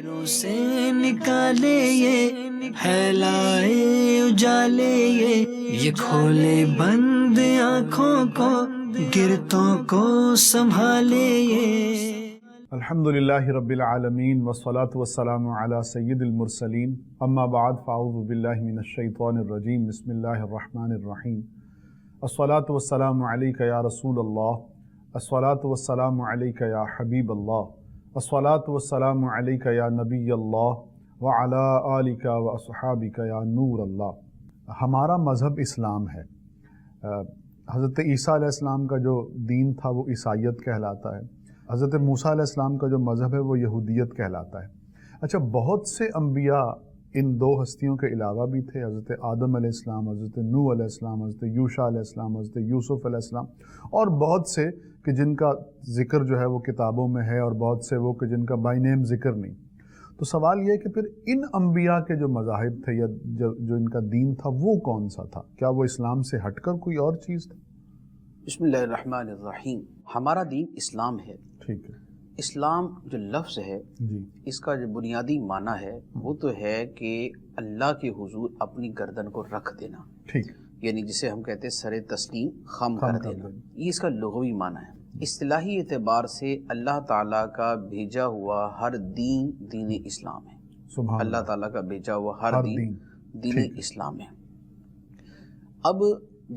دلوں سے نکالے یہ پھیلائے اجالے یہ کھولے بند آنکھوں کو گرتوں کو سنبھالے یہ۔ الحمدللہ رب العالمین والصلاة والسلام علی سید المرسلین اما بعد فاعوذ باللہ من الشیطان الرجیم بسم اللہ الرحمن الرحیم الصلاة والسلام علیک یا رسول اللہ الصلاة والسلام علیک یا حبیب اللہ الصلاة والسلام علیک یا نبی اللہ وعلی آلک و اصحابک یا نور اللہ۔ ہمارا مذہب اسلام ہے۔ حضرت عیسیٰ علیہ السلام کا جو دین تھا وہ عیسائیت کہلاتا ہے۔ حضرت موسیٰ علیہ السلام کا جو مذہب ہے وہ یہودیت کہلاتا ہے۔ اچھا، بہت سے انبیاء ان دو ہستیوں کے علاوہ بھی تھے، حضرت آدم علیہ السلام، حضرت نوح علیہ السلام، حضرت یوشع علیہ السلام، حضرت یوسف علیہ السلام، اور بہت سے کہ جن کا ذکر جو ہے وہ کتابوں میں ہے، اور بہت سے وہ کہ جن کا بائی نیم ذکر نہیں۔ تو سوال یہ ہے کہ پھر ان انبیاء کے جو مذاہب تھے یا جو ان کا دین تھا وہ کون سا تھا؟ کیا وہ اسلام سے ہٹ کر کوئی اور چیز تھا؟ بسم اللہ الرحمن الرحیم۔ ہمارا دین اسلام ہے۔ ٹھیک ہے۔ اسلام جو لفظ ہے جی، اس کا جو بنیادی معنی ہے وہ تو ہے کہ اللہ کے حضور اپنی گردن کو رکھ دینا، ٹھیک، یعنی جسے ہم کہتے ہیں سر تسلیم خم کر دینا، یہ اس کا لغوی معنی ہے۔ اصطلاحی اعتبار سے اللہ تعالیٰ کا بھیجا ہوا ہر دین دین اسلام ہے۔ سبحان اللہ تعالیٰ کا بھیجا ہوا ہر دین دین اسلام ہے۔ اب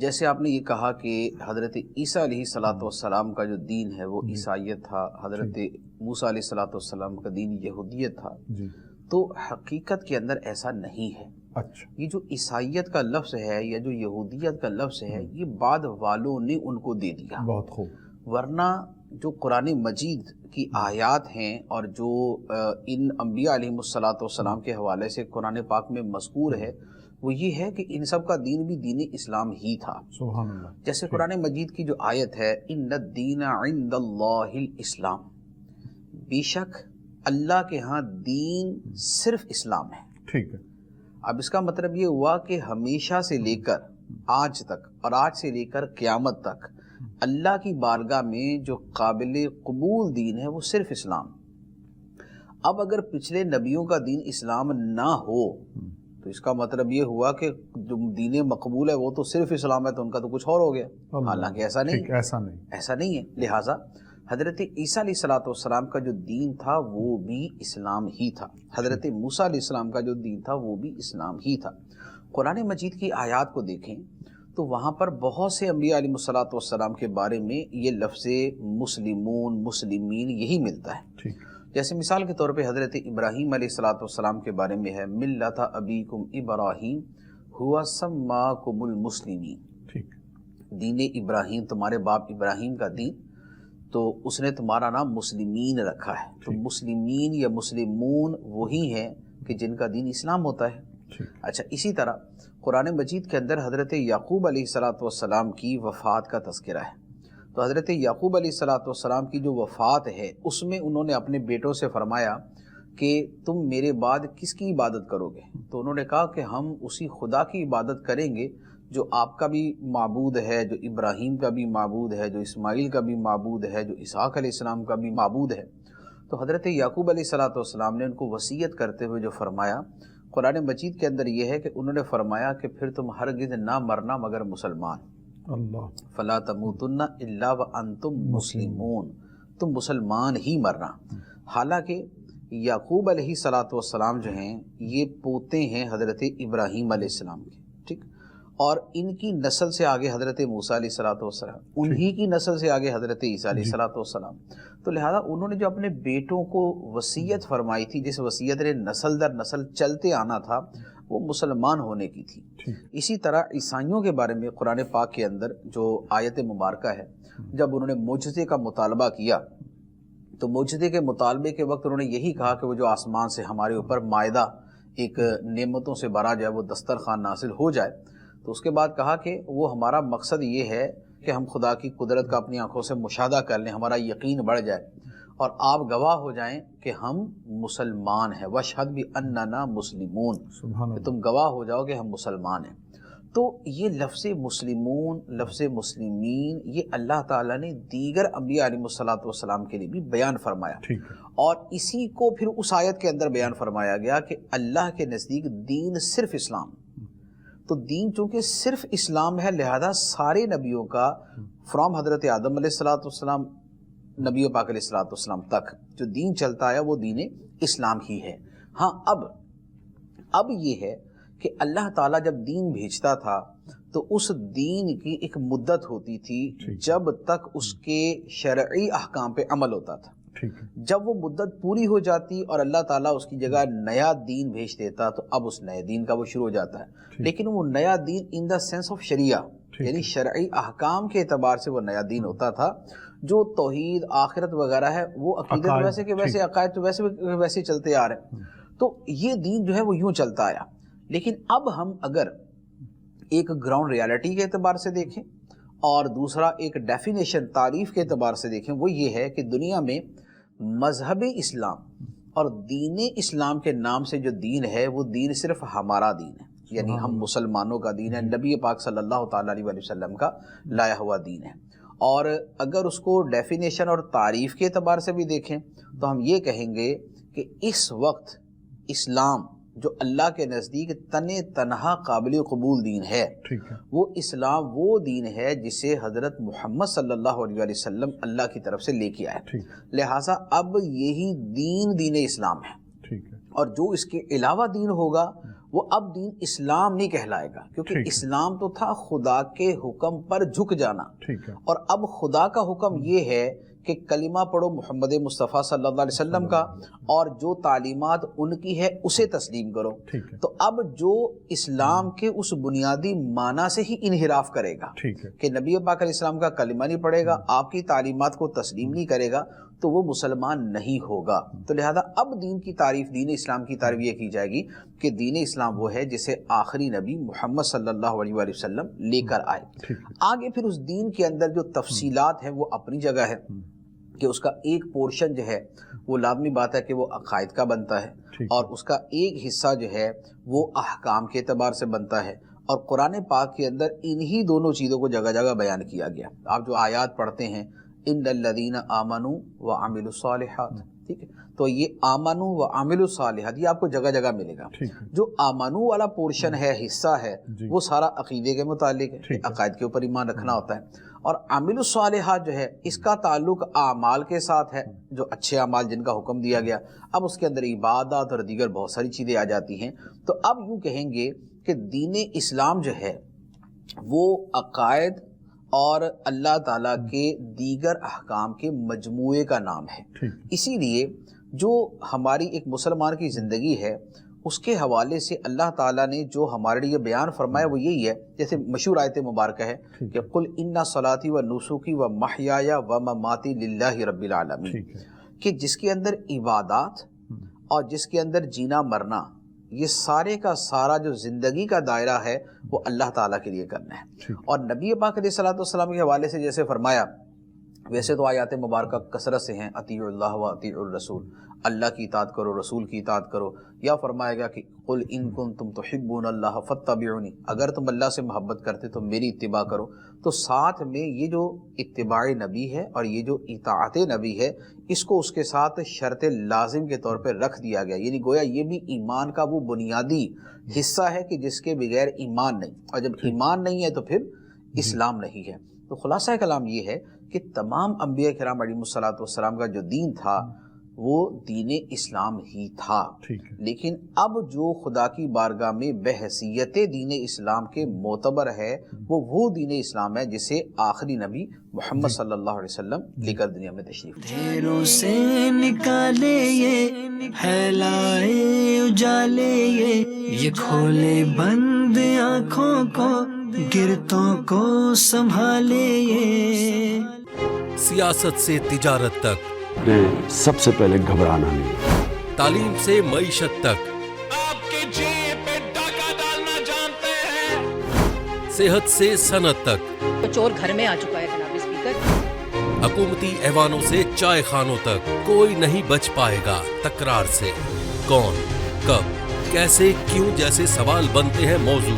جیسے آپ نے یہ کہا کہ حضرت عیسیٰ علیہ السلام کا جو دین ہے وہ عیسائیت تھا، حضرت موسیٰ علیہ السلام کا دین یہودیت تھا، جی، تو حقیقت کے اندر ایسا نہیں ہے۔ اچھا، یہ جو عیسائیت کا لفظ ہے یا جو یہودیت کا لفظ ہے یہ بعد والوں نے ان کو دے دیا، بہت خوب۔ ورنہ جو قرآن مجید کی آیات ہیں اور جو ان انبیاء علیہ السلام کے حوالے سے قرآن پاک میں مذکور ہے وہ یہ ہے کہ ان سب کا دین بھی دین اسلام ہی تھا۔ سبحان اللہ۔ جیسے قرآن مجید کی جو آیت ہے ان الدین عند اللہ الاسلام، بے شک اللہ کے ہاں دین صرف اسلام ہے۔ ٹھیک ہے۔ اب اس کا مطلب یہ ہوا کہ ہمیشہ سے لے کر آج تک اور آج سے لے کر قیامت تک اللہ کی بارگاہ میں جو قابل قبول دین ہے وہ صرف اسلام۔ اب اگر پچھلے نبیوں کا دین اسلام نہ ہو تو اس کا مطلب یہ ہوا کہ جو دین مقبول ہے وہ تو صرف اسلام ہے، تو ان کا تو کچھ اور ہو گیا، حالانکہ ایسا نہیں، ایسا نہیں ہے۔ لہٰذا حضرت عیسیٰ علیہ السلام کا جو دین تھا وہ بھی اسلام ہی تھا، حضرت موسیٰ علیہ السلام کا جو دین تھا وہ بھی اسلام ہی تھا۔ قرآن مجید کی آیات کو دیکھیں تو وہاں پر بہت سے انبیاء علیہ السلام کے بارے میں یہ لفظ مسلمون، مسلمین یہی ملتا ہے۔ جیسے مثال کے طور پہ حضرت ابراہیم علیہ السلام کے بارے میں ہے ملۃ ابیکم ابراہیم ہوا سماکم المسلمین، دین ابراہیم تمہارے باپ ابراہیم کا دین، تو اس نے تمہارا نام مسلمین رکھا ہے۔ تو مسلمین یا مسلمون وہی ہیں کہ جن کا دین اسلام ہوتا ہے۔ اچھا، اسی طرح قرآن مجید کے اندر حضرت یعقوب علیہ السلام کی وفات کا تذکرہ ہے۔ تو حضرت یعقوب علیہ السلام کی جو وفات ہے اس میں انہوں نے اپنے بیٹوں سے فرمایا کہ تم میرے بعد کس کی عبادت کرو گے؟ تو انہوں نے کہا کہ ہم اسی خدا کی عبادت کریں گے جو آپ کا بھی معبود ہے، جو ابراہیم کا بھی معبود ہے، جو اسماعیل کا بھی معبود ہے، جو اسحاق علیہ السلام کا بھی معبود ہے۔ تو حضرت یعقوب علیہ السلام نے ان کو وصیت کرتے ہوئے جو فرمایا قرآن مجید کے اندر یہ ہے کہ انہوں نے فرمایا کہ پھر تم ہرگز نہ مرنا مگر مسلمان، اللہ فلا تموتن الا وانتم مسلمون، تم مسلمان ہی مرنا۔ حالانکہ یعقوب علیہ السلام جو ہیں یہ پوتے ہیں حضرت ابراہیم علیہ السلام کے، ٹھیک، اور ان کی نسل سے آگے حضرت موسیٰ علیہ السلام، انہی کی نسل سے آگے حضرت عیسیٰ علیہ السلام۔ تو لہذا انہوں نے جو اپنے بیٹوں کو وصیت فرمائی تھی، جس وصیت نے نسل در نسل چلتے آنا تھا، وہ مسلمان ہونے کی تھی۔ اسی طرح عیسائیوں کے بارے میں قرآن پاک کے اندر جو آیت مبارکہ ہے، جب انہوں نے معجزے کا مطالبہ کیا تو معجزے کے مطالبے کے وقت انہوں نے یہی کہا کہ وہ جو آسمان سے ہمارے اوپر مائدہ ایک نعمتوں سے بھرا جائے، وہ دسترخوان نازل ہو جائے۔ تو اس کے بعد کہا کہ وہ ہمارا مقصد یہ ہے کہ ہم خدا کی قدرت کا اپنی آنکھوں سے مشاہدہ کر لیں، ہمارا یقین بڑھ جائے اور آپ گواہ ہو جائیں کہ ہم مسلمان ہیں، واشہد باننا مسلمون، کہ تم گواہ ہو جاؤ کہ ہم مسلمان ہیں۔ تو یہ لفظ مسلمون، لفظ مسلمین، یہ اللہ تعالیٰ نے دیگر انبیاء علیہ الصلوۃ والسلام کے لیے بھی بیان فرمایا، اور اسی کو پھر اس آیت کے اندر بیان فرمایا گیا کہ اللہ کے نزدیک دین صرف اسلام. تو دین چونکہ صرف اسلام ہے، لہذا سارے نبیوں کا فرام حضرت آدم علیہ الصلوۃ والسلام نبی پاک علیہ الصلوۃ والسلام تک جو دین چلتا ہے وہ دین اسلام ہی ہے. ہاں اب یہ ہے کہ اللہ تعالیٰ جب دین بھیجتا تھا تو اس دین کی ایک مدت ہوتی تھی جب تک اس کے شرعی احکام پہ عمل ہوتا تھا. جب وہ مدت پوری ہو جاتی اور اللہ تعالیٰ اس کی جگہ نیا دین بھیج دیتا تو اب اس نئے دین کا وہ شروع ہو جاتا ہے. لیکن وہ نیا دین ان دا سینس آف شریعہ، یعنی شرعی احکام کے اعتبار سے وہ نیا دین ہوتا تھا. جو توحید آخرت وغیرہ ہے وہ عقیدت ویسے کہ ویسے، عقائد تو ویسے چلتے آ رہے ہیں. تو یہ دین جو ہے وہ یوں چلتا آیا. لیکن اب ہم اگر ایک گراؤنڈ ریالٹی کے اعتبار سے دیکھیں اور دوسرا ایک ڈیفینیشن تعریف کے اعتبار سے دیکھیں، وہ یہ ہے کہ دنیا میں مذہب اسلام اور دین اسلام کے نام سے جو دین ہے وہ دین صرف ہمارا دین ہے، یعنی ہم مسلمانوں کا دین ہے، نبی پاک صلی اللہ تعالیٰ علیہ وسلم کا لایا ہوا دین ہے. اور اگر اس کو ڈیفینیشن اور تعریف کے اعتبار سے بھی دیکھیں تو ہم یہ کہیں گے کہ اس وقت اسلام جو اللہ کے نزدیک تنہا قابل قبول دین ہے، وہ اسلام وہ دین ہے جسے حضرت محمد صلی اللہ علیہ وسلم اللہ کی طرف سے لے کے آئے. لہٰذا اب یہی دین اسلام ہے، اور جو اس کے علاوہ دین ہوگا وہ اب دین اسلام نہیں کہلائے گا، کیونکہ اسلام تو تھا خدا کے حکم پر جھک جانا، اور اب خدا کا حکم یہ ہے کہ کلمہ پڑھو محمد مصطفیٰ صلی اللہ علیہ وسلم کا، اور جو تعلیمات ان کی ہے اسے تسلیم کرو. تو اب جو اسلام کے اس بنیادی معنی سے ہی انحراف کرے گا کہ نبی پاک علیہ السلام کا کلمہ نہیں پڑھے گا، آپ کی تعلیمات کو تسلیم نہیں کرے گا، تو وہ مسلمان نہیں ہوگا. تو لہذا اب دین کی تعریف، دین اسلام کی تعریف یہ کی جائے گی کہ دین اسلام وہ ہے جسے آخری نبی محمد صلی اللہ علیہ وسلم لے کر آئے. آگے پھر اس دین کے اندر جو تفصیلات ہیں وہ اپنی جگہ ہے کہ اس کا ایک پورشن جو ہے وہ لازمی بات ہے کہ وہ عقائد کا بنتا ہے، اور اس کا ایک حصہ جو ہے وہ احکام کے اعتبار سے بنتا ہے. اور قرآن پاک کے اندر انہی دونوں چیزوں کو جگہ جگہ بیان کیا گیا. آپ جو آیات پڑھتے ہیں ان الذین آمنوا وعملوا الصالحات، ٹھیک ہے، تو یہ آمنوا وعملوا الصالحات یہ آپ کو جگہ جگہ ملے گا. جو آمنوا والا پورشن ہے، حصہ ہے، وہ سارا عقیدے کے متعلق ہے، عقائد کے اوپر ایمان رکھنا ہوتا ہے. اور عامل الصالحات جو ہے اس کا تعلق اعمال کے ساتھ ہے، جو اچھے اعمال جن کا حکم دیا گیا. اب اس کے اندر عبادات اور دیگر بہت ساری چیزیں آ جاتی ہیں. تو اب یوں کہیں گے کہ دین اسلام جو ہے وہ عقائد اور اللہ تعالیٰ کے دیگر احکام کے مجموعے کا نام ہے. اسی لیے جو ہماری ایک مسلمان کی زندگی ہے اس کے حوالے سے اللہ تعالیٰ نے جو ہمارے لیے بیان فرمایا وہ یہی ہے. جیسے مشہور آیت مبارکہ ہے کہ قل ان صلاتی و نسکی و محیایا و مماتی للہ رب العالمین، کہ جس کے اندر عبادات اور جس کے اندر جینا مرنا، یہ سارے کا سارا جو زندگی کا دائرہ ہے وہ اللہ تعالیٰ کے لیے کرنا ہے. اور نبی پاک علیہ الصلوۃ والسلام کے حوالے سے جیسے فرمایا، ویسے تو آیات مبارکہ کثرت سے ہیں، اطیعوا اللہ و اطیعوا الرسول، اللہ کی اطاعت کرو، رسول کی اطاعت کرو. یا فرمائے گا کہ قل ان کنتم تحبون اللہ فاتبعونی، اگر تم اللہ سے محبت کرتے تو میری اتباع کرو. تو ساتھ میں یہ جو اتباع نبی ہے اور یہ جو اطاعت نبی ہے، اس کو اس کے ساتھ شرط لازم کے طور پہ رکھ دیا گیا. یعنی گویا یہ بھی ایمان کا وہ بنیادی حصہ ہے کہ جس کے بغیر ایمان نہیں، اور جب ایمان نہیں ہے تو پھر اسلام نہیں ہے. تو خلاصہ کلام یہ ہے کہ تمام انبیاء کرام علیہم الصلوۃ والسلام کا جو دین تھا وہ دین اسلام ہی تھا. لیکن اب جو خدا کی بارگاہ میں بحیثیت دین اسلام کے معتبر ہے وہ دین اسلام ہے جسے آخری نبی محمد صلی اللہ علیہ وسلم لے کر دنیا میں تشریف لائے. دھیروں سے نکالے یہ پھیلائے اجالے یہ کھولے بند آنکھوں کو گرتوں کو سنبھالے یہ. سیاست سے تجارت تک سب سے پہلے گھبرانا نہیں، تعلیم سے معیشت تک، آپ کی جیب پہ ڈاکہ ڈالنا جانتے ہیں، صحت سے صنعت تک، چور گھر میں آ چکا ہے جناب اسپیکر. حکومتی ایوانوں سے چائے خانوں تک کوئی نہیں بچ پائے گا تکرار سے. کون، کب، کیسے، کیوں جیسے سوال بنتے ہیں موضوع.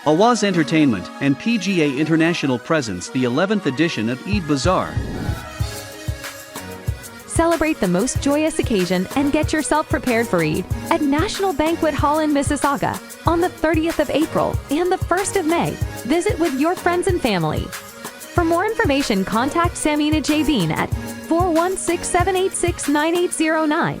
Awaz Entertainment and PGA International presents the 11th edition of Eid Bazaar. Celebrate the most joyous occasion and get yourself prepared for Eid at National Banquet Hall in Mississauga on the 30th of April and the 1st of May. Visit with your friends and family. For more information, contact Samina Jabin at 416-786-9809.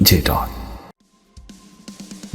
J-Dot।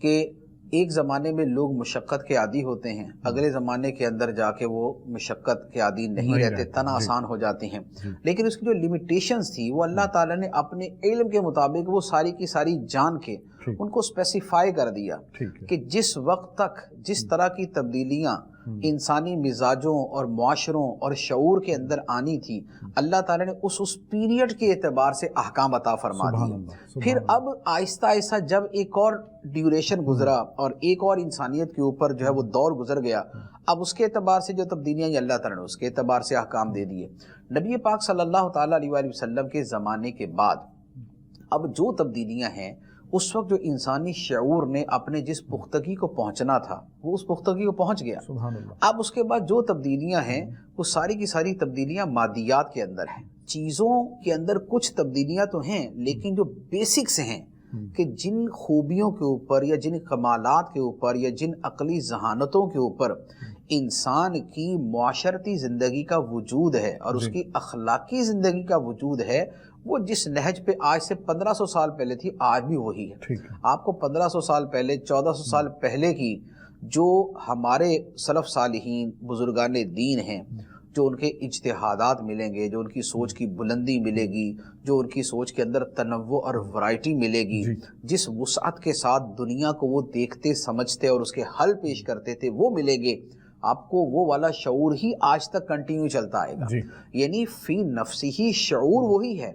کہ ایک زمانے میں لوگ مشقت کے عادی ہوتے ہیں، اگلے زمانے کے اندر جا کے وہ مشقت کے عادی نہیں رہتے، تن آسان ہو جاتی ہیں، لیکن اس کی جو لمیٹیشنز تھی وہ اللہ تعالیٰ نے اپنے علم کے مطابق وہ ساری کی ساری جان کے ان کو اسپیسیفائی کر دیا کہ جس وقت تک جس طرح کی تبدیلیاں انسانی مزاجوں اور معاشروں اور شعور کے اندر آنی تھی، اللہ تعالیٰ نے اس پیریڈ کے اعتبار سے احکام عطا فرما دیے۔ پھر اب آہستہ آہستہ جب ایک اور ڈیوریشن گزرا اور ایک اور انسانیت کے اوپر جو ہے وہ دور گزر گیا، اب اس کے اعتبار سے جو تبدیلیاں اللہ تعالیٰ نے اس کے اعتبار سے احکام دے دیے۔ نبی پاک صلی اللہ تعالیٰ علیہ وآلہ وسلم کے زمانے کے بعد اب جو تبدیلیاں ہیں، اس وقت جو انسانی شعور نے اپنے جس پختگی کو پہنچنا تھا وہ اس پختگی کو پہنچ گیا۔ اب اس کے بعد جو تبدیلیاں ہیں وہ ساری کی ساری تبدیلیاں مادیات کے اندر ہیں، چیزوں کے اندر کچھ تبدیلیاں تو ہیں، لیکن جو بیسکس ہیں کہ جن خوبیوں کے اوپر یا جن کمالات کے اوپر یا جن عقلی ذہانتوں کے اوپر انسان کی معاشرتی زندگی کا وجود ہے اور اس کی اخلاقی زندگی کا وجود ہے، وہ جس نہج پہ آج سے 1500 سال پہلے تھی آج بھی وہی ہے۔ آپ کو 1500 سال پہلے 1400 سال پہلے کی جو ہمارے سلف صالحین بزرگان دین ہیں، جو ان کے اجتہادات ملیں گے، جو ان کی سوچ کی بلندی ملے گی، جو ان کی سوچ کے اندر تنوع اور ورائٹی ملے گی، جس وسعت کے ساتھ دنیا کو وہ دیکھتے سمجھتے اور اس کے حل پیش کرتے تھے وہ ملیں گے، آپ کو وہ والا شعور ہی آج تک کنٹینیو چلتا آئے گا۔ یعنی فی نفسی ہی شعور وہی ہے،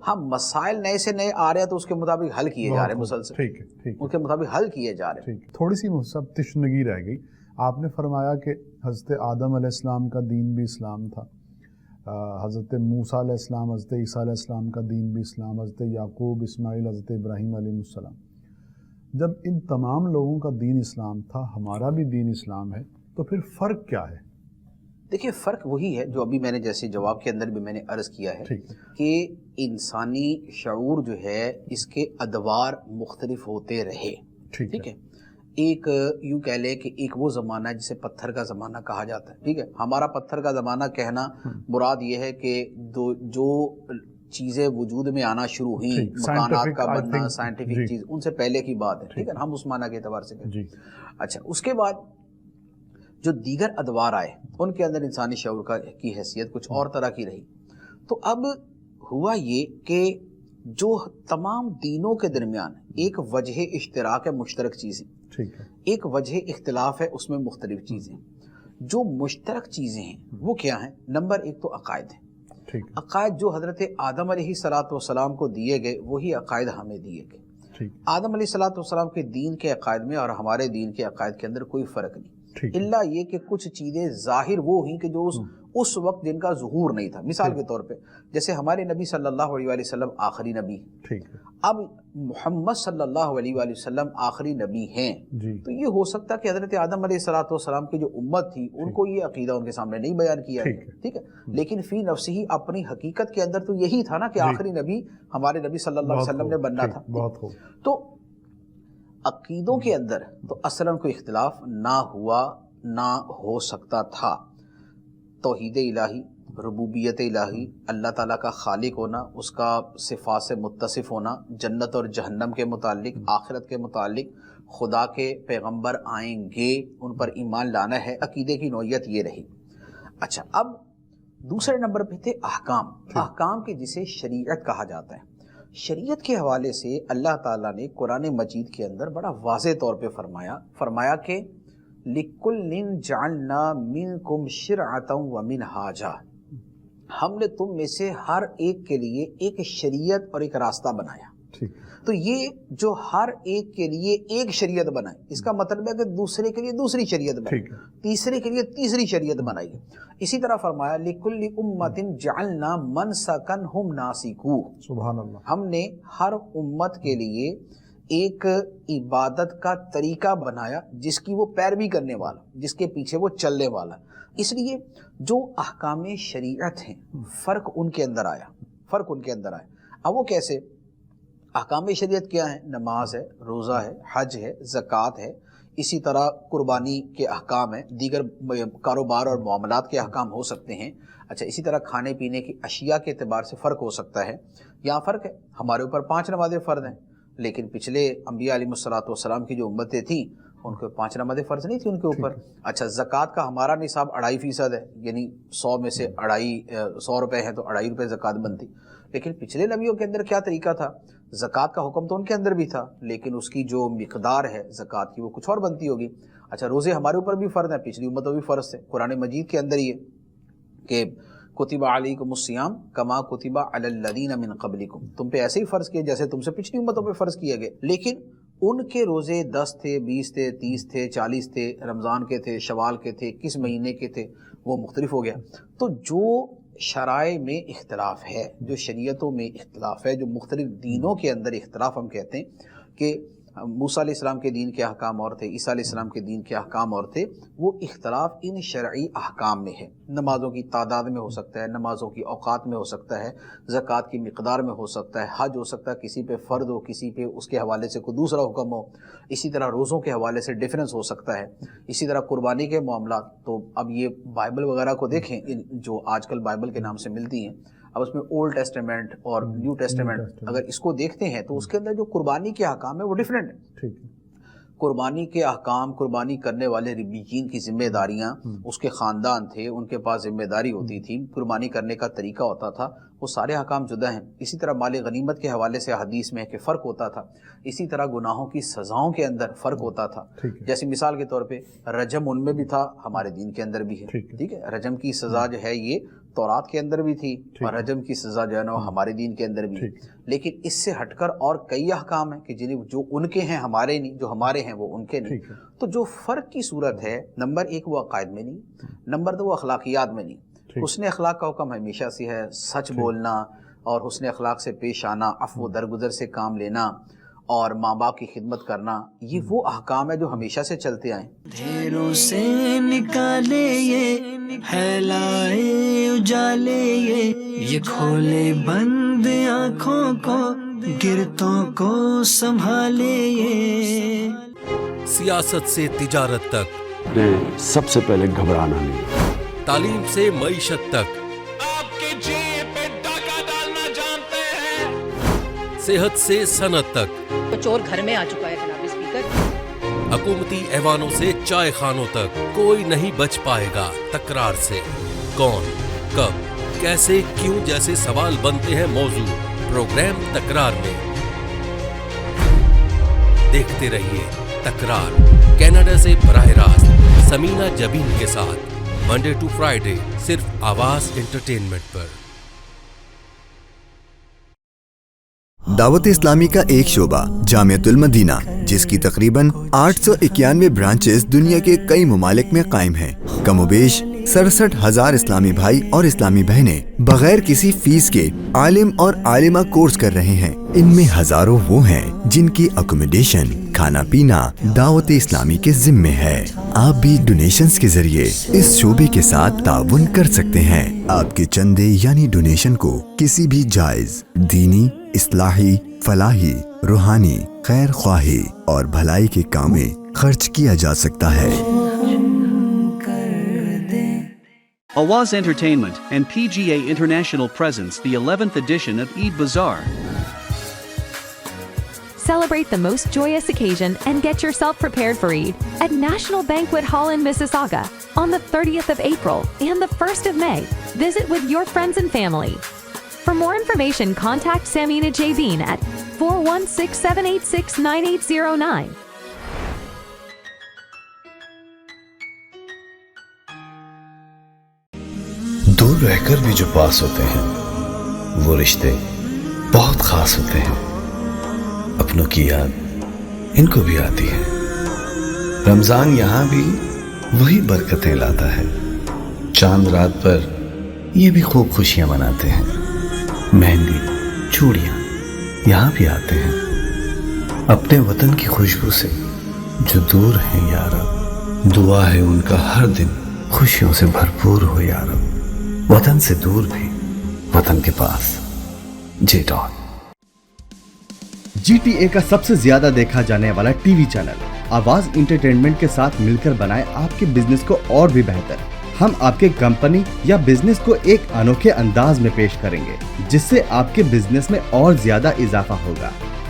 ہم مسائل نئے سے نئے آ رہے ہیں تو اس کے مطابق حل کیے جا رہے ہیں، مسلسل اس کے مطابق حل کیے جا رہے ہیں۔ تھوڑی سی مصحف تشنگی رہ گئی، آپ نے فرمایا کہ حضرت آدم علیہ السلام کا دین بھی اسلام تھا، حضرت موسیٰ علیہ السلام، حضرت عیسیٰ علیہ السلام کا دین بھی اسلام، حضرت یعقوب، اسماعیل، حضرت ابراہیم علیہ السلام۔ جب ان تمام لوگوں کا دین اسلام تھا، ہمارا بھی دین اسلام ہے، تو پھر فرق کیا ہے؟ دیکھیے فرق وہی ہے جو ابھی میں نے جیسے جواب کے اندر بھی میں نے عرض کیا ہے کہ انسانی شعور جو ہے اس کے ادوار مختلف ہوتے رہے، ٹھیک ہے۔ ایک یوں کہہ لے کہ ایک وہ زمانہ ہے جسے پتھر کا زمانہ کہا جاتا ہے، ٹھیک ہے۔ ہمارا پتھر کا زمانہ کہنا مراد یہ ہے کہ جو چیزیں وجود میں آنا شروع ہوئیں، مکانات کا بننا، سائنٹیفک چیز، ان سے پہلے کی بات ہے، ٹھیک ہے، ہم اس معنی کے اعتبار سے کہتے ہیں۔ اچھا، اس کے بعد جو دیگر ادوار آئے ان کے اندر انسانی شعور کی حیثیت کچھ اور طرح کی رہی۔ تو اب ہوا یہ کہ جو تمام دینوں کے درمیان ایک وجہ اشتراک ہے، مشترک چیزیں، ایک وجہ اختلاف ہے، اس میں مختلف چیزیں۔ جو مشترک چیزیں ہیں وہ کیا ہیں؟ نمبر ایک تو عقائد ہیں۔ عقائد جو حضرت آدم علیہ السلام کو دیے گئے وہی عقائد ہمیں دیے گئے۔ آدم علیہ السلام کے دین کے عقائد میں اور ہمارے دین کے عقائد کے اندر کوئی فرق نہیں، اللہ یہ کہ کچھ چیزیں ظاہر وہ ہوئیں کہ جو اس وقت جن کا ظہور نہیں تھا۔ مثال کے طور پہ جیسے ہمارے نبی صلی اللہ علیہ وآلہ وسلم آخری نبی، اب محمد صلی اللہ علیہ وآلہ وسلم آخری نبی ہیں، تو یہ ہو سکتا کہ حضرت آدم علیہ السلام کی جو امت تھی ان کو یہ عقیدہ ان کے سامنے نہیں بیان کیا، ٹھیک ہے، لیکن فی نفسی ہی اپنی حقیقت کے اندر تو یہی تھا نا کہ آخری نبی ہمارے نبی صلی اللہ علیہ وسلم نے بننا تھا۔ تو عقیدوں کے اندر تو اصلاً کوئی اختلاف نہ ہوا نہ ہو سکتا تھا۔ توحید الہی، ربوبیت الہی، اللہ تعالیٰ کا خالق ہونا، اس کا صفات سے متصف ہونا، جنت اور جہنم کے متعلق، آخرت کے متعلق، خدا کے پیغمبر آئیں گے ان پر ایمان لانا ہے، عقیدے کی نوعیت یہ رہی۔ اچھا، اب دوسرے نمبر پہ تھے احکام، احکام کے جسے شریعت کہا جاتا ہے۔ شریعت کے حوالے سے اللہ تعالیٰ نے قرآن مجید کے اندر بڑا واضح طور پہ فرمایا کہ لِكُلٍّ جَعَلْنَا مِنْكُمْ شِرْعَةً وَمِنْهَاجًا، ہم نے تم میں سے ہر ایک کے لیے ایک شریعت اور ایک راستہ بنایا۔ تو یہ جو ہر ایک کے لیے ایک شریعت بنائی، اس کا مطلب ہے کہ دوسرے کے لیے دوسری شریعت بنائی، تیسرے کے لیے تیسری شریعت بنائی۔ اسی طرح فرمایا لِكُلِّ أُمَّةٍ جَعَلْنَا مَنْسَكًا هُمْ نَاسِكُوهُ، سبحان اللہ، ہم نے ہر امت کے لیے ایک عبادت کا طریقہ بنایا جس کی وہ پیروی کرنے والا، جس کے پیچھے وہ چلنے والا۔ اس لیے جو احکام شریعت ہیں فرق ان کے اندر آیا۔ اب وہ کیسے؟ احکام شریعت کیا ہیں؟ نماز ہے، روزہ ہے، حج ہے، زکوٰۃ ہے، اسی طرح قربانی کے احکام ہیں، دیگر کاروبار اور معاملات کے احکام ہو سکتے ہیں۔ اچھا، اسی طرح کھانے پینے کی اشیاء کے اعتبار سے فرق ہو سکتا ہے۔ یہاں فرق ہے، ہمارے اوپر 5 نمازیں فرض ہیں، لیکن پچھلے انبیاء علیہ الصلوۃ والسلام کی جو امتیں تھیں ان کے 5 نمازیں فرض نہیں تھی ان کے اوپر. اچھا زکوٰۃ کا ہمارا نصاب 2.5% ہے، یعنی 100 میں سے 100 روپے ہیں تو 2.5 روپے زکوٰۃ بنتی. لیکن پچھلے نبیوں کے اندر کیا طریقہ تھا؟ زکوٰۃ کا حکم تو ان کے اندر بھی تھا، لیکن اس کی جو مقدار ہے زکوٰۃ کی وہ کچھ اور بنتی ہوگی. اچھا روزے ہمارے اوپر بھی فرض ہیں، پچھلی امتوں بھی فرض تھے. قرآن مجید کے اندر یہ کہ کتب علیکم الصیام کما کتب علی الذین من قبلکم، تم پہ ایسے ہی فرض کیے جیسے تم سے پچھلی امتوں پہ فرض کیے گئے. لیکن ان کے روزے 10 تھے، 20 تھے، 30 تھے، 40 تھے، رمضان کے تھے، شوال کے تھے، کس مہینے کے تھے، وہ مختلف ہو گیا. تو جو شرائع میں اختلاف ہے، جو شریعتوں میں اختلاف ہے، جو مختلف دینوں کے اندر اختلاف ہم کہتے ہیں کہ موسیٰ علیہ السلام کے دین کے احکام اور تھے، عیسیٰ علیہ السلام کے دین کے احکام اور تھے، وہ اختلاف ان شرعی احکام میں ہے. نمازوں کی تعداد میں ہو سکتا ہے، نمازوں کی اوقات میں ہو سکتا ہے، زکوٰۃ کی مقدار میں ہو سکتا ہے، حج ہو سکتا ہے کسی پہ فرض ہو، کسی پہ اس کے حوالے سے کوئی دوسرا حکم ہو. اسی طرح روزوں کے حوالے سے ڈیفرنس ہو سکتا ہے. اسی طرح قربانی کے معاملات. تو اب یہ بائبل وغیرہ کو دیکھیں جو آج کل بائبل کے نام سے ملتی ہیں، اب اس میں اولڈ ٹیسٹیمنٹ اور نیو ٹیسٹیمنٹ اگر اس کو دیکھتے ہیں تو اس کے اندر جو قربانی کے احکام ہیں وہ ڈیفرنٹ ہیں. قربانی کے احکام، قربانی کرنے والے ربیین کی ذمہ داریاں، اس کے خاندان تھے، ان کے پاس ذمہ داری ہوتی تھی، قربانی کرنے کا طریقہ ہوتا تھا، وہ سارے احکام جدا ہیں. اسی طرح مال غنیمت کے حوالے سے حدیث میں کہ فرق ہوتا تھا. اسی طرح گناہوں کی سزاؤں کے اندر فرق ہوتا تھا. جیسے مثال کے طور پہ رجم ان میں بھی تھا، ہمارے دین کے اندر بھی ہے. ٹھیک ہے، رجم کی سزا جو ہے یہ تورات کے اندر بھی تھی اور رجم کی سزا جو ہے نا ہمارے دین کے اندر بھی ہے. لیکن اس سے ہٹ کر اور کئی احکام ہیں کہ جنہیں جو ان کے ہیں ہمارے نہیں، جو ہمارے ہیں وہ ان کے نہیں. تو جو فرق کی صورت ہے، نمبر 1 وہ عقائد میں نہیں، نمبر 2 وہ اخلاقیات میں نہیں. حسن اخلاق کا حکم ہمیشہ سے ہے، سچ بولنا اور حسن اخلاق سے پیش آنا، عفو درگزر سے کام لینا اور ماں باپ کی خدمت کرنا، یہ وہ احکام ہے جو ہمیشہ سے چلتے آئیں. دھیروں سے نکالے یہ پھیلائے اجالے یہ کھولے بند آنکھوں کو گرتوں کو سنبھالے یہ. سیاست سے تجارت تک نے سب سے پہلے گھبرانا نہیں. تعلیم سے معیشت تک آپ کی جیب پہ ڈاکہ ڈالنا جانتے ہیں. صحت سے صنعت تک تو چور گھر میں آ چکا ہے جناب اسپیکر. حکومتی ایوانوں سے چائے خانوں تک کوئی نہیں بچ پائے گا تکرار سے. کون، کب، کیسے، کیوں جیسے سوال بنتے ہیں موضوع پروگرام تکرار میں. دیکھتے رہیے تکرار کینیڈا سے براہ راست سمینہ جبین کے ساتھ منڈے ٹو فرائیڈے صرف آواز انٹرٹینمنٹ پر. دعوت اسلامی کا ایک شعبہ جامعۃ المدینہ جس کی تقریباً 891 برانچز دنیا کے کئی ممالک میں قائم ہیں. کم و بیش 67,000 اسلامی بھائی اور اسلامی بہنیں بغیر کسی فیس کے عالم اور عالمہ کورس کر رہے ہیں. ان میں ہزاروں وہ ہیں جن کی اکوموڈیشن، کھانا پینا دعوت اسلامی کے ذمے ہے. آپ بھی ڈونیشنز کے ذریعے اس شعبے کے ساتھ تعاون کر سکتے ہیں. آپ کے چندے یعنی ڈونیشن کو کسی بھی جائز دینی، اصلاحی، فلاحی، روحانی، خیر خواہی اور بھلائی کے کام میں خرچ کیا جا سکتا ہے. Awaz Entertainment and PGA International presents the 11th edition of Eid Bazaar. Celebrate the most joyous occasion and get yourself prepared for Eid at National Banquet Hall in Mississauga on the 30th of April and the 1st of May. Visit with your friends and family. For more information, contact Samina Jabin at 416-786-9809. دور رہ کر بھی جو پاس ہوتے ہیں وہ رشتے بہت خاص ہوتے ہیں. اپنوں کی یاد ان کو بھی آتی ہے. رمضان یہاں بھی وہی برکتیں لاتا ہے. چاند رات پر یہ بھی خوب خوشیاں مناتے ہیں. مہندی، چوڑیاں یہاں بھی آتے ہیں. اپنے وطن کی خوشبو سے جو دور ہیں یا رب، دعا ہے ان کا ہر دن خوشیوں سے بھرپور ہو یا رب. وطن سے دور بھی وطن کے پاس. جے ڈاٹ GTA کا سب سے زیادہ دیکھا جانے والا ٹی وی چینل آواز انٹرٹینمنٹ کے ساتھ مل کر بنائے آپ کے بزنس کو اور بھی بہتر. ہم آپ کے کمپنی یا بزنس کو ایک انوکھے انداز میں پیش کریں گے جس سے آپ کے بزنس میں اور زیادہ اضافہ ہوگا.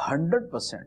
100%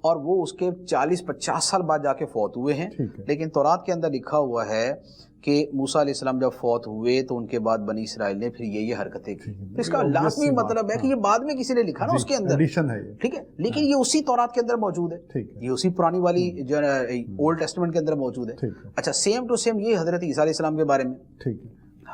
اور وہ اس کے 40-50 سال بعد جا کے فوت ہوئے ہیں. لیکن تورات کے اندر لکھا ہوا ہے کہ موسیٰ علیہ السلام جب فوت ہوئے تو ان کے بعد بنی اسرائیل نے پھر یہ حرکتیں کی. تو اس کا لازمی مطلب ہے کہ یہ بعد میں کسی نے لکھا نا اس کے اندر، ٹھیک ہے، لیکن یہ اسی تورات کے اندر موجود ہے، یہ اسی پرانی والی جو اولڈ ٹیسٹمنٹ کے اندر موجود ہے. اچھا، سیم ٹو سیم یہ حضرت عیسیٰ علیہ السلام کے بارے میں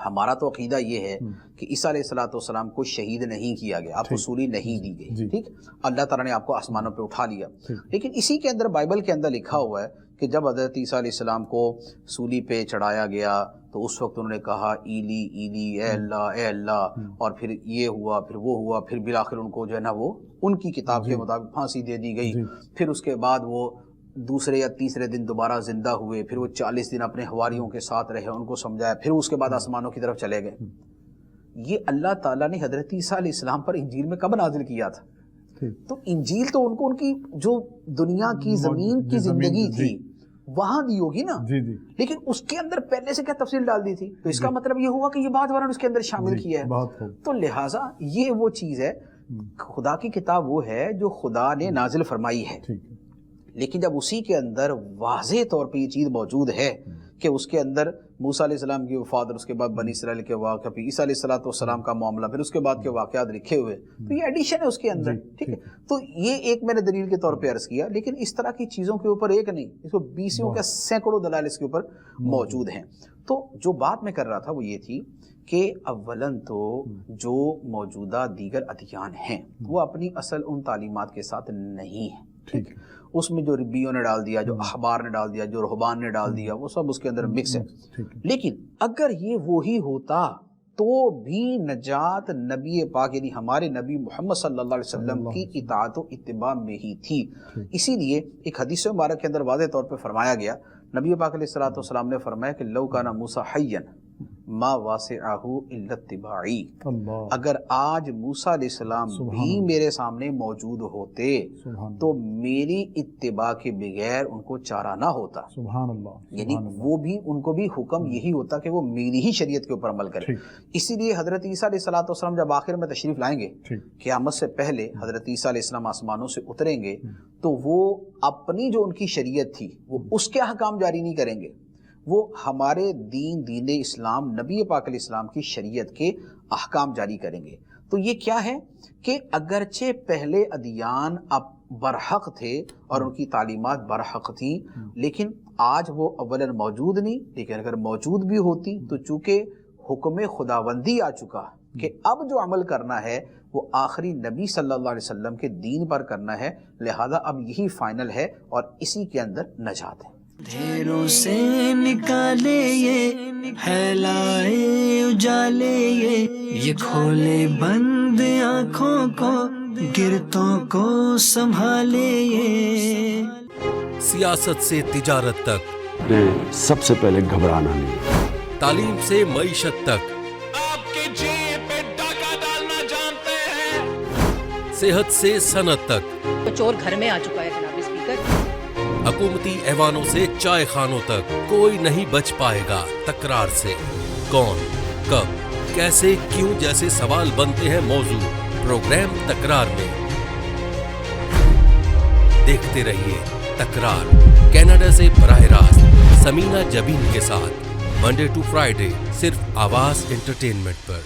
ہمارا تو عقیدہ یہ ہے کہ عیسیٰ علیہ السلام کو شہید نہیں کیا گیا، آپ کو سولی نہیں دی گئی، ٹھیک، اللہ تعالیٰ نے آپ کو آسمانوں پہ اٹھا لیا. لیکن اسی کے اندر بائبل کے اندر لکھا ہوا ہے کہ جب حضرت عیسیٰ علیہ السلام کو سولی پہ چڑھایا گیا تو اس وقت انہوں نے کہا ایلی ایلی، اے اللہ، اور پھر یہ ہوا، پھر وہ ہوا، پھر بالآخر ان کو جو ہے نا وہ ان کی کتاب کے مطابق پھانسی دے دی گئی. پھر اس کے بعد وہ دوسرے یا تیسرے دن دوبارہ زندہ ہوئے، پھر وہ 40 دن اپنے حواریوں کے ساتھ رہے، ان کو سمجھایا، پھر اس کے بعد آسمانوں کی طرف چلے گئے. یہ اللہ تعالیٰ نے حضرت عیسیٰ علیہ السلام پر انجیل میں کب نازل کیا تھا؟ تو انجیل تو ان کو ان کی جو دنیا کی زمین کی زندگی تھی وہاں دی ہوگی نا، لیکن اس کے اندر پہلے سے کیا تفصیل ڈال دی تھی؟ تو اس کا مطلب یہ ہوا کہ یہ بات ورن اس کے اندر شامل کیا ہے. تو لہٰذا یہ وہ چیز ہے، خدا کی کتاب وہ ہے جو خدا نے نازل فرمائی ہے، لیکن جب اسی کے اندر واضح طور پہ یہ چیز موجود ہے کہ اس کے اندر موسیٰ علیہ السلام کی وفات اور اس کے بعد بنی اسرائیل کے واقعہ، پھر عیسیٰ علیہ السلام کا معاملہ، پھر اس کے بعد کے واقعات لکھے ہوئے، تو یہ ایڈیشن ہے اس کے اندر، ٹھیک ہے. تو یہ ایک میں نے دلیل کے طور پہ عرض کیا، لیکن اس طرح کی چیزوں کے اوپر ایک نہیں، اس کو 20 کے سینکڑوں دلائل اس کے اوپر موجود ہیں. تو جو بات میں کر رہا تھا وہ یہ تھی کہ اولاً تو جو موجودہ دیگر ادیان ہیں وہ اپنی اصل ان تعلیمات کے ساتھ نہیں ہیں، ٹھیک، اس میں جو ربیوں نے ڈال دیا، جو احبار نے ڈال دیا، جو رہبان نے ڈال دیا، وہ سب اس کے اندر مکس ہے. لیکن اگر یہ وہی ہوتا تو بھی نجات نبی پاک یعنی ہمارے نبی محمد صلی اللہ علیہ وسلم کی اطاعت و اتباع میں ہی تھی. اسی لیے ایک حدیث مبارک کے اندر واضح طور پہ فرمایا گیا، نبی پاک علیہ السلام نے فرمایا کہ لو کان موسیٰ حیا ما واسعہ الا اتباعی، اگر آج موسیٰ علیہ السلام بھی میرے سامنے موجود ہوتے تو میری اتباع کے بغیر ان کو چارہ نہ ہوتا. یعنی وہ بھی ان کو بھی حکم یہی ہوتا کہ وہ میری ہی شریعت کے اوپر عمل کرے. اسی لیے حضرت عیسیٰ علیہ السلام جب آخر میں تشریف لائیں گے، قیامت سے پہلے حضرت عیسیٰ علیہ السلام آسمانوں سے اتریں گے تو وہ اپنی جو ان کی شریعت تھی وہ اس کے احکام جاری نہیں کریں گے، وہ ہمارے دین اسلام نبی پاک علیہ السلام کی شریعت کے احکام جاری کریں گے. تو یہ کیا ہے کہ اگرچہ پہلے ادیان اب برحق تھے اور ان کی تعلیمات برحق تھیں، لیکن آج وہ اولاً موجود نہیں، لیکن اگر موجود بھی ہوتی تو چونکہ حکم خداوندی آ چکا کہ اب جو عمل کرنا ہے وہ آخری نبی صلی اللہ علیہ وسلم کے دین پر کرنا ہے، لہذا اب یہی فائنل ہے اور اسی کے اندر نجات ہے. دھیروں سے نکالے یہ پھیلائے اجالے یہ کھولے بند آنکھوں کو گرتوں کو سنبھالے یہ. سیاست سے تجارت تک سب سے پہلے گھبرانا نہیں، تعلیم سے معیشت تک، آپ کی جیب پہ ڈاکہ ڈالنا جانتے ہیں، صحت سے صنعت تک، تو چور گھر میں آ چکا ہے جناب اسپیکر. حکومتی ایوانوں سے چائے خانوں تک کوئی نہیں بچ پائے گا تکرار سے. کون، کب، کیسے، کیوں جیسے سوال بنتے ہیں موضوع پروگرام تکرار میں. دیکھتے رہیے تکرار کینیڈا سے براہ راست سمینہ جبین کے ساتھ منڈے ٹو فرائیڈے صرف آواز انٹرٹینمنٹ پر.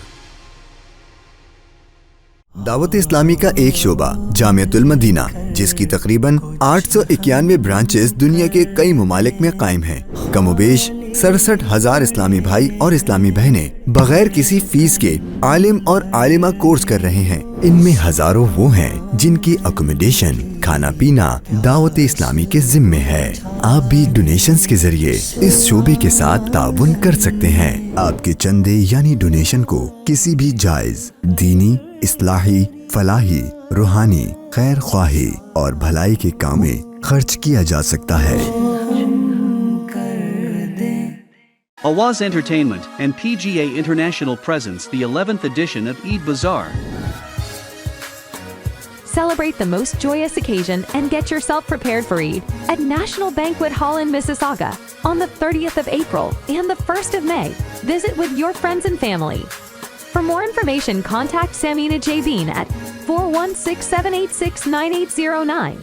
دعوت اسلامی کا ایک شعبہ جامعۃ المدینہ جس کی تقریباً 891 برانچز دنیا کے کئی ممالک میں قائم ہیں. کم و بیش 67,000 اسلامی بھائی اور اسلامی بہنیں بغیر کسی فیس کے عالم اور عالمہ کورس کر رہے ہیں. ان میں ہزاروں وہ ہیں جن کی اکوموڈیشن، کھانا پینا دعوت اسلامی کے ذمے ہے. آپ بھی ڈونیشنز کے ذریعے اس شعبے کے ساتھ تعاون کر سکتے ہیں. آپ کے چندے یعنی ڈونیشن کو کسی بھی جائز دینی، اصلاحی، فلاحی، روحانی، خیر خواہی اور بھلائی کے کام میں خرچ کیا جا سکتا ہے. Awaz Entertainment and PGA International presents the 11th edition of Eid Bazaar. Celebrate the most joyous occasion and get yourself prepared for Eid at National Banquet Hall in Mississauga on the 30th of April and the 1st of May. Visit with your friends and family. For more information, contact Samina J. Bean at 416-786-9809.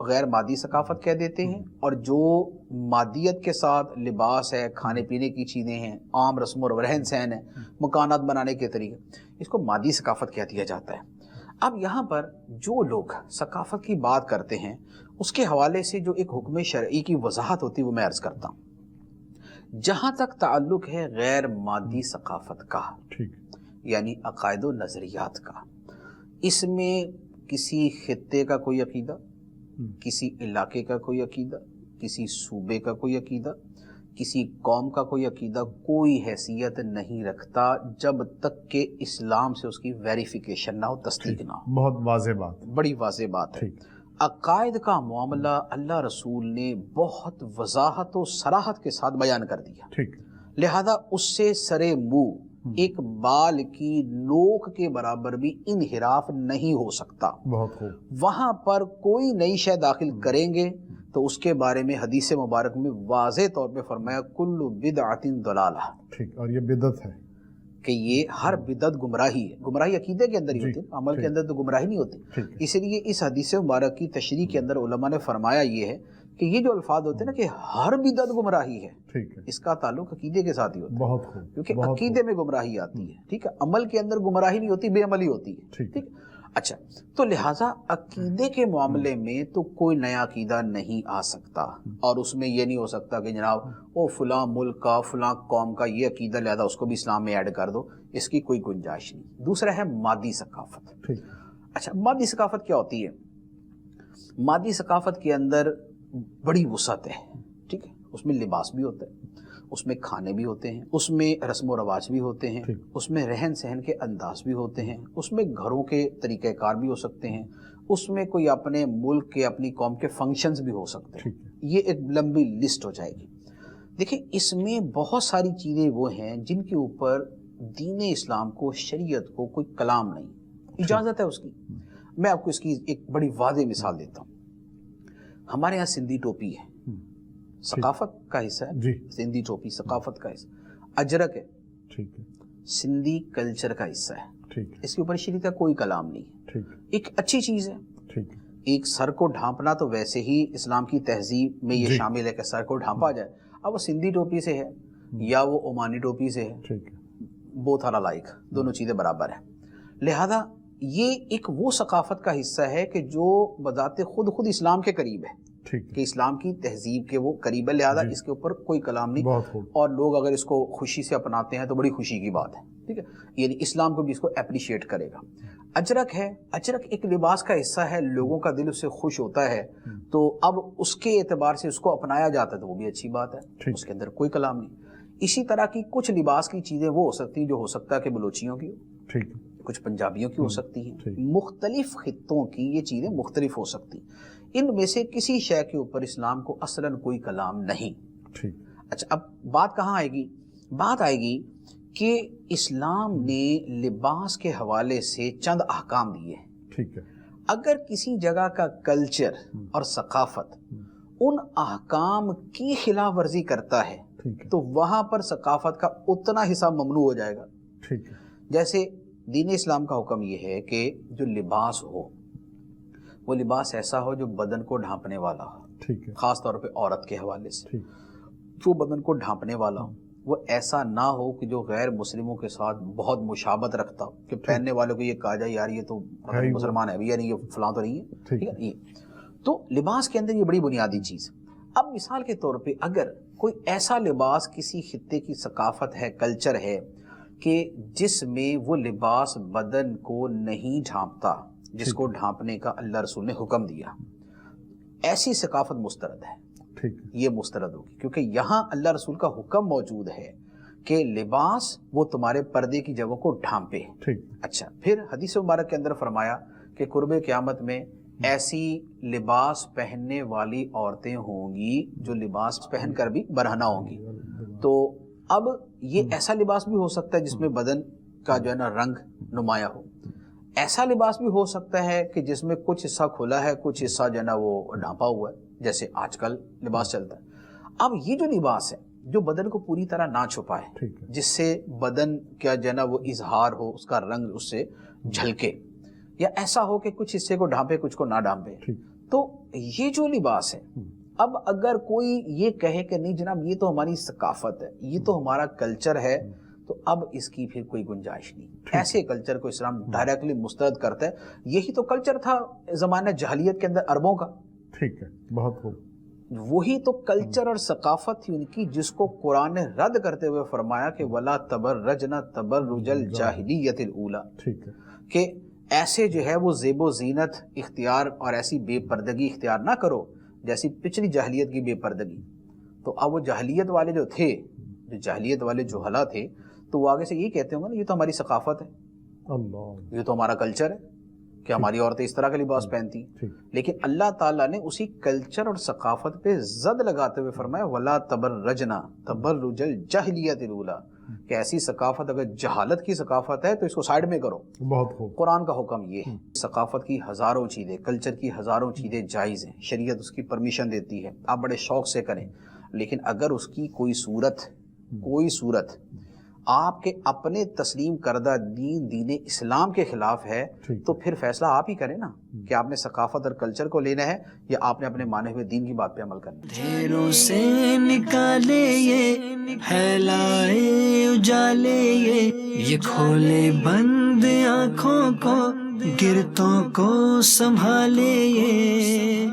غیر مادی ثقافت کہہ دیتے ہیں، اور جو مادیت کے ساتھ لباس ہے، کھانے پینے کی چیزیں ہیں، عام رسم و رہن سہن ہے، مکانات بنانے کے طریقے، اس کو مادی ثقافت کہہ دیا جاتا ہے۔ اب یہاں پر جو لوگ ثقافت کی بات کرتے ہیں اس کے حوالے سے جو ایک حکم شرعی کی وضاحت ہوتی ہے وہ میں عرض کرتا ہوں۔ جہاں تک تعلق ہے غیر مادی ثقافت کا، یعنی عقائد و نظریات کا، اس میں کسی خطے کا کوئی عقیدہ، کسی علاقے کا کوئی عقیدہ، کسی صوبے کا کوئی عقیدہ، کسی قوم کا کوئی عقیدہ کوئی حیثیت نہیں رکھتا جب تک کہ اسلام سے اس کی ویریفیکیشن نہ ہو، تصدیق نہ ہو۔ بہت واضح بات، بڑی واضح بات ہے۔ عقائد کا معاملہ اللہ رسول نے بہت وضاحت و صراحت کے ساتھ بیان کر دیا، لہذا اس سے سرے منہ ایک بال کی نوک کے برابر بھی انحراف نہیں ہو سکتا۔ بہت خوب۔ وہاں پر کوئی نئی شے داخل کریں گے تو اس کے بارے میں حدیث مبارک میں واضح طور پہ فرمایا کل بدعۃ ضلالہ، ٹھیک، اور یہ بدعت ہے کہ یہ ہر بدعت گمراہی ہے۔ گمراہی عقیدے کے اندر ہی ہوتی ہے، عمل کے اندر تو گمراہی نہیں ہوتی۔ اس لیے اس حدیث مبارک کی تشریح کے اندر علماء نے فرمایا یہ ہے کہ یہ جو الفاظ ہوتے ہیں نا کہ ہر بدعت گمراہی ہے، اس کا تعلق عقیدے کے ساتھ ہی ہوتا ہے، بہت خوب، کیونکہ عقیدے میں گمراہی آتی ہے، ٹھیک ہے، عمل کے اندر گمراہی نہیں ہوتی، بے عملی ہوتی ہے، ٹھیک۔ اچھا، تو لہٰذا عقیدے کے معاملے میں تو کوئی نیا عقیدہ نہیں آ سکتا، اور اس میں یہ نہیں ہو سکتا کہ جناب وہ فلاں ملک کا فلاں قوم کا یہ عقیدہ لہذا اس کو بھی اسلام میں ایڈ کر دو، اس کی کوئی گنجائش نہیں۔ دوسرا ہے مادی ثقافت۔ اچھا، مادی ثقافت کیا ہوتی ہے؟ مادی ثقافت کے اندر بڑی وسعت ہے، ٹھیک ہے، اس میں لباس بھی ہوتا ہے، اس میں کھانے بھی ہوتے ہیں، اس میں رسم و رواج بھی ہوتے ہیں، اس میں رہن سہن کے انداز بھی ہوتے ہیں، اس میں گھروں کے طریقہ کار بھی ہو سکتے ہیں، اس میں کوئی اپنے ملک کے اپنی قوم کے فنکشنز بھی ہو سکتے ہیں۔ یہ ایک لمبی لسٹ ہو جائے گی۔ دیکھیں، اس میں بہت ساری چیزیں وہ ہیں جن کے اوپر دین اسلام کو، شریعت کو کوئی کلام نہیں، اجازت ہے اس کی۔ میں آپ کو اس کی ایک بڑی واضح مثال دیتا ہوں۔ ہمارے یہاں سندھی ٹوپی ہے، ثقافت کا حصہ ہے، سندھی ٹوپی ثقافت کا حصہ، اجرک ہے، سندھی کلچر کا حصہ ہے، اس کے اوپر شریعت کا کوئی کلام نہیں ہے، ایک اچھی چیز ہے۔ ایک سر کو ڈھانپنا تو ویسے ہی اسلام کی تہذیب میں یہ شامل ہے کہ سر کو ڈھانپا جائے، اب وہ سندھی ٹوپی سے ہے یا وہ عمانی ٹوپی سے ہے، بوتھ آر لائک، دونوں چیزیں برابر ہیں۔ لہذا یہ ایک وہ ثقافت کا حصہ ہے کہ جو بذات خود اسلام کے قریب ہے، کہ اسلام کی تہذیب کے وہ قریب ہے، لہذا اس کے اوپر کوئی کلام نہیں، اور لوگ اگر اس کو خوشی سے اپناتے ہیں تو بڑی خوشی کی بات ہے، ٹھیک ہے، یعنی اسلام کو بھی اس کو اپریشیٹ کرے گا۔ اجرک ہے، اجرک ایک لباس کا حصہ ہے، لوگوں کا دل اس سے خوش ہوتا ہے، تو اب اس کے اعتبار سے اس کو اپنایا جاتا ہے تو وہ بھی اچھی بات ہے، اس کے اندر کوئی کلام نہیں۔ اسی طرح کی کچھ لباس کی چیزیں وہ ہو سکتی ہیں جو ہو سکتا ہے کہ بلوچیوں کی ہو، کچھ پنجابیوں کی ہو سکتی ہیں، مختلف خطوں کی یہ چیزیں مختلف ہو سکتی ہیں، ان میں سے کسی شے کے اوپر اسلام کو اصلاً کوئی کلام نہیں۔ اچھا، اب بات کہاں آئے گی؟ بات آئے گی کہ اسلام نے لباس کے حوالے سے چند احکام دیے ہیں۔ اگر کسی جگہ کا کلچر اور ثقافت ان احکام کی خلاف ورزی کرتا ہے تو وہاں پر ثقافت کا اتنا حصہ ممنوع ہو جائے گا۔ جیسے دین اسلام کا حکم یہ ہے کہ جو لباس ہو وہ لباس ایسا ہو جو بدن کو ڈھانپنے والا ہو، خاص طور پہ عورت کے حوالے سے جو بدن کو ڈھانپنے والا ہو، وہ ایسا نہ ہو کہ جو غیر مسلموں کے ساتھ بہت مشابہت رکھتا ہو، کہ پہننے والوں کو یہ کہا جائے یار یہ تو مسلمان ہے، یعنی یہ فلاں تو نہیں ہے، ٹھیک ہے۔ یہ تو لباس کے اندر یہ بڑی بنیادی چیز۔ اب مثال کے طور پہ اگر کوئی ایسا لباس کسی خطے کی ثقافت ہے، کلچر ہے، کہ جس میں وہ لباس بدن کو نہیں ڈھانپتا جس کو ڈھانپنے کا اللہ رسول نے حکم دیا، ایسی ثقافت مسترد ہے، یہ مسترد ہوگی، کیونکہ یہاں اللہ رسول کا حکم موجود ہے کہ لباس وہ تمہارے پردے کی جگہوں کو ڈھانپے۔ اچھا، پھر حدیث مبارک کے اندر فرمایا کہ قرب قیامت میں ایسی لباس پہننے والی عورتیں ہوں گی جو لباس پہن کر بھی برہنہ ہوں گی۔ تو اب یہ ایسا لباس بھی ہو سکتا ہے جس میں بدن کا جو ہے نا رنگ نمایاں ہو، ایسا لباس بھی ہو سکتا ہے کہ جس میں کچھ حصہ کھلا ہے، کچھ حصہ جو ہے نا وہ ڈھانپا ہوا ہے، جیسے آج کل لباس چلتا ہے۔ اب یہ جو لباس ہے جو بدن کو پوری طرح نہ چھپائے، جس سے بدن کا جو ہے نا وہ اظہار ہو، اس کا رنگ اس سے جھلکے، یا ایسا ہو کہ کچھ حصے کو ڈھانپے کچھ کو نہ ڈھانپے، تو یہ جو لباس ہے، اب اگر کوئی یہ کہے کہ نہیں جناب یہ تو ہماری ثقافت ہے، یہ تو ہمارا کلچر ہے، تو اب اس کی پھر کوئی گنجائش نہیں. ایسے کلچر کو اسلام ڈائریکٹلی مسترد کرتا ہے. یہی تو کلچر تھا زمانہ جاہلیت کے اندر عربوں کا. ٹھیک ہے، بہت خوب. وہی تو کلچر اور ثقافت تھی ان کی جس کو قرآن نے رد کرتے ہوئے فرمایا کہ وَلَا تَبَرَّجْنَ تَبَرُّجَ الْجَاهِلِيَّةِ الْأُولَى، ٹھیک ہے، کہ ایسے جو ہے وہ زیب و زینت اختیار اور ایسی بے پردگی اختیار نہ کرو جیسی پچھلی جاہلیت کی بے پردگی. تو اب وہ جاہلیت والے جو تھے، جو جاہلیت والے جوہلا تھے، تو وہ آگے سے یہ کہتے ہوں گے نا یہ تو ہماری ثقافت ہے، اللہ، یہ تو ہمارا کلچر ہے کہ ہماری عورتیں اس طرح کا لباس پہنتی ہیں. لیکن اللہ تعالیٰ نے اسی کلچر اور ثقافت پہ زد لگاتے ہوئے فرمایا وَلَا تَبَرَّجْنَ تَبَرُّجَ الْجَاهِلِيَّةِ الْأُولَى، کہ ایسی ثقافت اگر جہالت کی ثقافت ہے تو اس کو سائڈ میں کرو. بہت خوب. قرآن کا حکم یہ ہے. ثقافت کی ہزاروں چیزیں، کلچر کی ہزاروں چیزیں جائز ہیں، شریعت اس کی پرمیشن دیتی ہے، آپ بڑے شوق سے کریں. لیکن اگر اس کی کوئی صورت آپ کے اپنے تسلیم کردہ دین اسلام کے خلاف ہے تو پھر فیصلہ آپ ہی کریں نا کہ آپ نے ثقافت اور کلچر کو لینا ہے یا آپ نے اپنے مانے ہوئے دین کی بات پہ عمل کرنا ہے. دھیروں سے نکالے یہ پھیلائے اجالے یہ کھولے بند آنکھوں کو گرتوں کو سنبھالے یہ